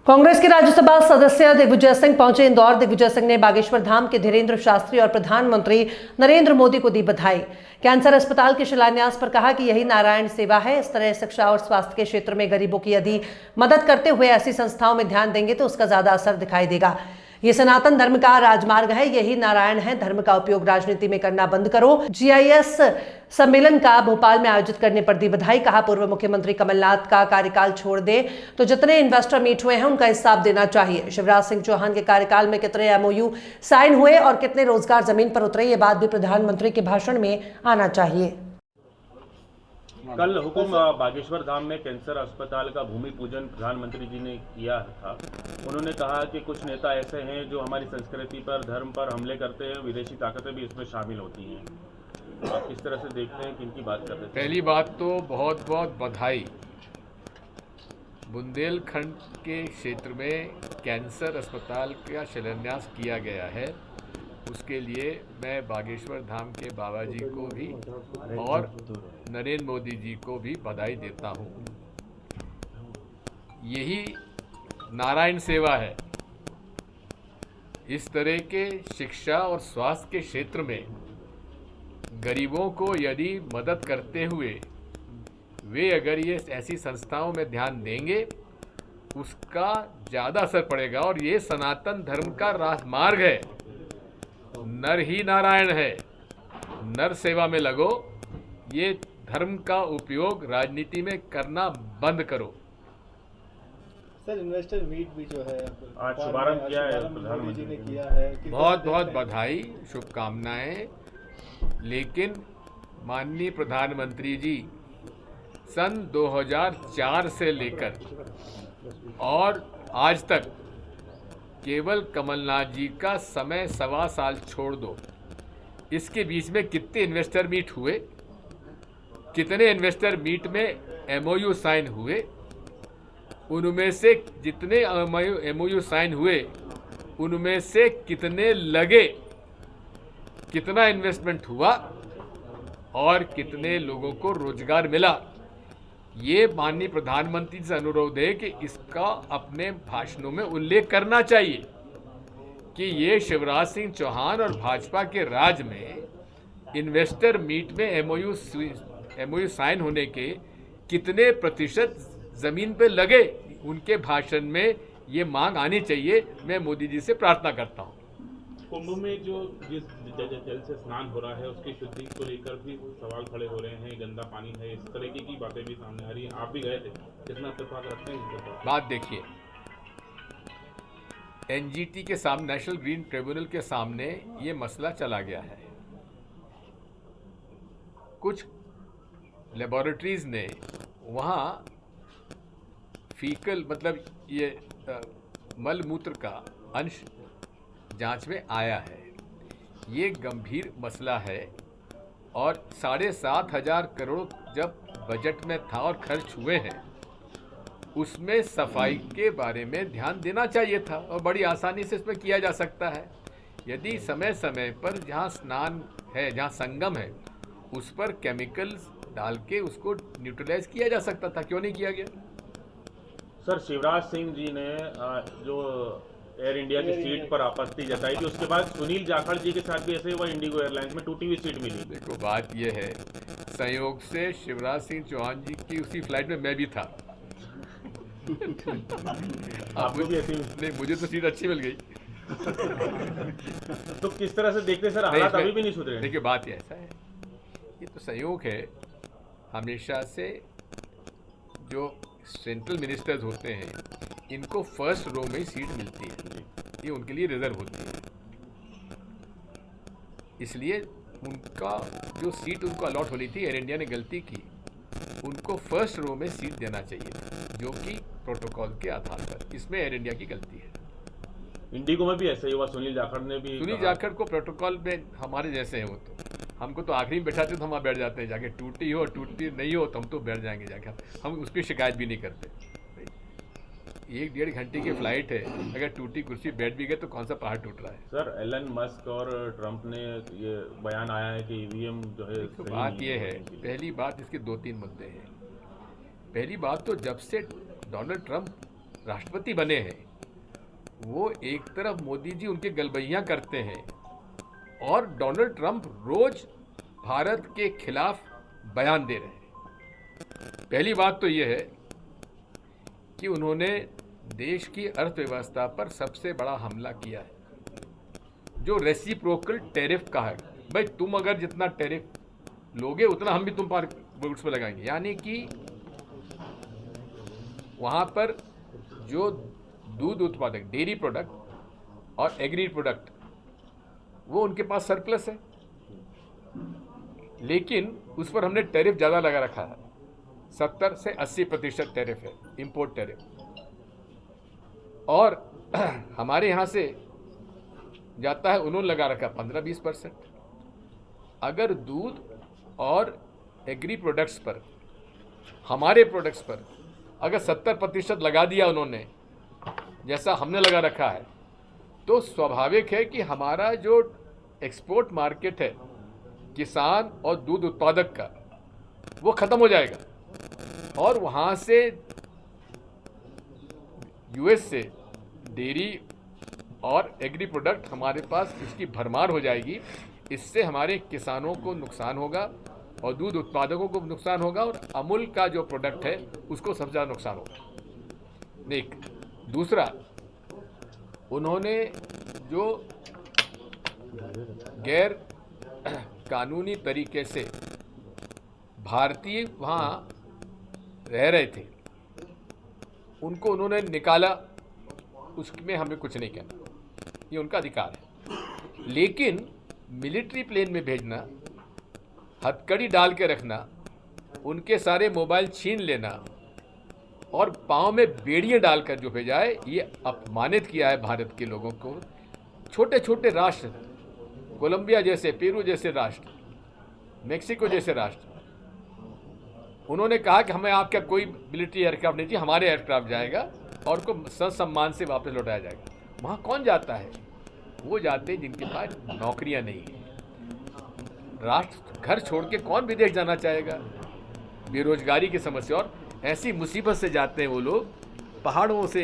कांग्रेस के राज्यसभा सदस्य दिग्विजय सिंह पहुंचे इंदौर। दिग्विजय सिंह ने बागेश्वर धाम के धीरेन्द्र शास्त्री और प्रधानमंत्री नरेंद्र मोदी को दी बधाई। कैंसर अस्पताल के शिलान्यास पर कहा कि यही नारायण सेवा है। इस तरह शिक्षा और स्वास्थ्य के क्षेत्र में गरीबों की यदि मदद करते हुए ऐसी संस्थाओं में ध्यान देंगे तो उसका ज्यादा असर दिखाई देगा। ये सनातन धर्म का राजमार्ग है, यही नारायण है। धर्म का उपयोग राजनीति में करना बंद करो। GIS सम्मेलन का भोपाल में आयोजित करने पर दी बधाई। कहा पूर्व मुख्यमंत्री कमलनाथ का कार्यकाल छोड़ दे तो जितने इन्वेस्टर मीट हुए हैं उनका हिसाब देना चाहिए। शिवराज सिंह चौहान के कार्यकाल में कितने MOU साइन हुए और कितने रोजगार जमीन पर उतरे, ये बात भी प्रधानमंत्री के भाषण में आना चाहिए। कल हुकुम बागेश्वर धाम में कैंसर अस्पताल का भूमि पूजन प्रधानमंत्री जी ने किया था। उन्होंने कहा कि कुछ नेता ऐसे हैं जो हमारी संस्कृति पर, धर्म पर हमले करते हैं, विदेशी ताकतें भी इसमें शामिल होती हैं। आप किस तरह से देखते हैं, किनकी बात कर रहे हैं? पहली बात तो बहुत बहुत बधाई। बुंदेलखंड के क्षेत्र में कैंसर अस्पताल का शिलान्यास किया गया है, उसके लिए मैं बागेश्वर धाम के बाबा जी को भी और नरेंद्र मोदी जी को भी बधाई देता हूँ। यही नारायण सेवा है। इस तरह के शिक्षा और स्वास्थ्य के क्षेत्र में गरीबों को यदि मदद करते हुए वे अगर ये ऐसी संस्थाओं में ध्यान देंगे उसका ज़्यादा असर पड़ेगा। और ये सनातन धर्म का राजमार्ग है। नर ही नारायण है। नर सेवा में लगो। ये धर्म का उपयोग राजनीति में करना बंद करो। सर, इन्वेस्टर मीट भी जो है आज शुभारंभ किया है प्रधानमंत्री ने किया है। बहुत बहुत बधाई, शुभकामनाएं। लेकिन माननीय प्रधानमंत्री जी सन 2004 से लेकर और आज तक केवल कमलनाथ जी का समय 1.25 साल छोड़ दो, इसके बीच में कितने इन्वेस्टर मीट हुए, कितने इन्वेस्टर मीट में MOU साइन हुए, उनमें से जितने MOU साइन हुए उनमें से कितने लगे, कितना इन्वेस्टमेंट हुआ और कितने लोगों को रोजगार मिला। ये माननीय प्रधानमंत्री से अनुरोध है कि इसका अपने भाषणों में उल्लेख करना चाहिए कि ये शिवराज सिंह चौहान और भाजपा के राज में इन्वेस्टर मीट में MOU साइन होने के कितने प्रतिशत जमीन पे लगे, उनके भाषण में ये मांग आनी चाहिए। मैं मोदी जी से प्रार्थना करता हूँ। कुंभ में जो जिस जल से स्नान हो रहा है उसकी शुद्धि को लेकर भी सवाल खड़े हो रहे हैं, गंदा पानी है, इस तरीके की बातें भी सामने आ रही हैं। आप भी गए थे, कितना इत्तेफाक रखते हैं? बात देखिए, NGT के सामने, नेशनल ग्रीन ट्रिब्यूनल के सामने ये मसला चला गया है। कुछ लेबोरेटरीज ने वहाँ फीकल मतलब ये मल मूत्र का अंश जांच में आया है। ये गंभीर मसला है और 7,500 करोड़ जब बजट में था और खर्च हुए हैं, उसमें सफाई के बारे में ध्यान देना चाहिए था और बड़ी आसानी से इसमें किया जा सकता है। यदि समय समय पर जहाँ स्नान है, जहाँ संगम है, उस पर केमिकल्स डाल के उसको न्यूट्रलाइज किया जा सकता था, क्यों नहीं किया गया? सर, शिवराज सिंह जी ने जो एयर इंडिया की सीट पर आपत्ति जताई थी, उसके बाद सुनील जाखड़ जी के साथ भी ऐसे हुआ। इंडिगो एयरलाइंस में टूटी हुई सीट मिली। देखो, बात यह है, संयोग से शिवराज सिंह चौहान जी की उसी फ्लाइट में मैं भी था। आपको भी ऐसी? नहीं, मुझे तो सीट अच्छी मिल गई। तो किस तरह से देखते सर, हालात अभी भी नहीं सुधरे? देखिए, बात ये ऐसा है, ये तो संयोग है। हमेशा से जो सेंट्रल मिनिस्टर्स होते हैं इनको फर्स्ट रो में ही सीट मिलती है, ये उनके लिए रिजर्व होती है। इसलिए उनका जो सीट उनको अलॉट होनी थी, एयर इंडिया ने गलती की, उनको फर्स्ट रो में सीट देना चाहिए, जो कि प्रोटोकॉल के आधार पर। इसमें एयर इंडिया की गलती है। इंडिगो में भी ऐसा ही हुआ। सुनील जाखड़ ने भी, सुनील जाखड़ को प्रोटोकॉल में हमारे जैसे हैं, वो तो हमको तो आखिरी में बैठाते तो हम वहाँ बैठ जाते हैं जाके। टूटी हो टूटी नहीं हो तो हम तो बैठ जाएंगे जाके, हम उसकी शिकायत भी नहीं करते। 1-1.5 घंटे की फ्लाइट है, अगर टूटी कुर्सी बैठ भी गए तो कौन सा पहाड़ टूट रहा है? सर, एलन मस्क और ट्रंप ने ये बयान आया है कि ईवीएम जो है, तो बात ये है, पहली बात इसके 2-3 मुद्दे हैं। पहली बात तो जब से डोनाल्ड ट्रंप राष्ट्रपति बने हैं वो एक तरफ मोदी जी उनके गलबैयां करते हैं और डोनाल्ड ट्रंप रोज भारत के खिलाफ बयान दे रहे हैं। पहली बात तो यह है कि उन्होंने देश की अर्थव्यवस्था पर सबसे बड़ा हमला किया है, जो रेसिप्रोकल टैरिफ का है। भाई तुम अगर जितना टैरिफ लोगे उतना हम भी तुम पर गुड्स पर लगाएंगे, यानी कि वहाँ पर जो दूध उत्पादक, डेयरी प्रोडक्ट और एग्री प्रोडक्ट, वो उनके पास सरप्लस है, लेकिन उस पर हमने टैरिफ ज़्यादा लगा रखा है। 70 से 80% टैरिफ है, इंपोर्ट टैरिफ। और हमारे यहाँ से जाता है, उन्होंने लगा रखा 15-20%। अगर दूध और एग्री प्रोडक्ट्स पर, हमारे प्रोडक्ट्स पर अगर 70% लगा दिया उन्होंने, जैसा हमने लगा रखा है, तो स्वाभाविक है कि हमारा जो एक्सपोर्ट मार्केट है किसान और दूध उत्पादक का, वो ख़त्म हो जाएगा और वहाँ से यूएस से डेयरी और एग्री प्रोडक्ट हमारे पास इसकी भरमार हो जाएगी। इससे हमारे किसानों को नुकसान होगा और दूध उत्पादकों को नुकसान होगा और अमूल का जो प्रोडक्ट है उसको सबसे ज़्यादा नुकसान होगा। एक दूसरा, उन्होंने जो गैर कानूनी तरीके से भारतीय वहाँ रह रहे थे उनको उन्होंने निकाला, उसमें हमें कुछ नहीं कहना, ये उनका अधिकार है। लेकिन मिलिट्री प्लेन में भेजना, हथकड़ी डाल के रखना, उनके सारे मोबाइल छीन लेना और पाँव में बेड़ियाँ डालकर जो भेजा है, ये अपमानित किया है भारत के लोगों को। छोटे छोटे राष्ट्र, कोलंबिया जैसे, पेरू जैसे राष्ट्र, मेक्सिको जैसे राष्ट्र, उन्होंने कहा कि हमें आपका कोई मिलिट्री एयरक्राफ्ट नहीं चाहिए, हमारे एयरक्राफ्ट जाएगा और उनको ससम्मान से वापस लौटाया जाएगा। वहाँ कौन जाता है? वो जाते हैं जिनके पास नौकरियाँ नहीं हैं। राष्ट्र घर छोड़ के कौन विदेश जाना चाहेगा? बेरोजगारी की समस्या, और ऐसी मुसीबत से जाते हैं वो लोग, पहाड़ों से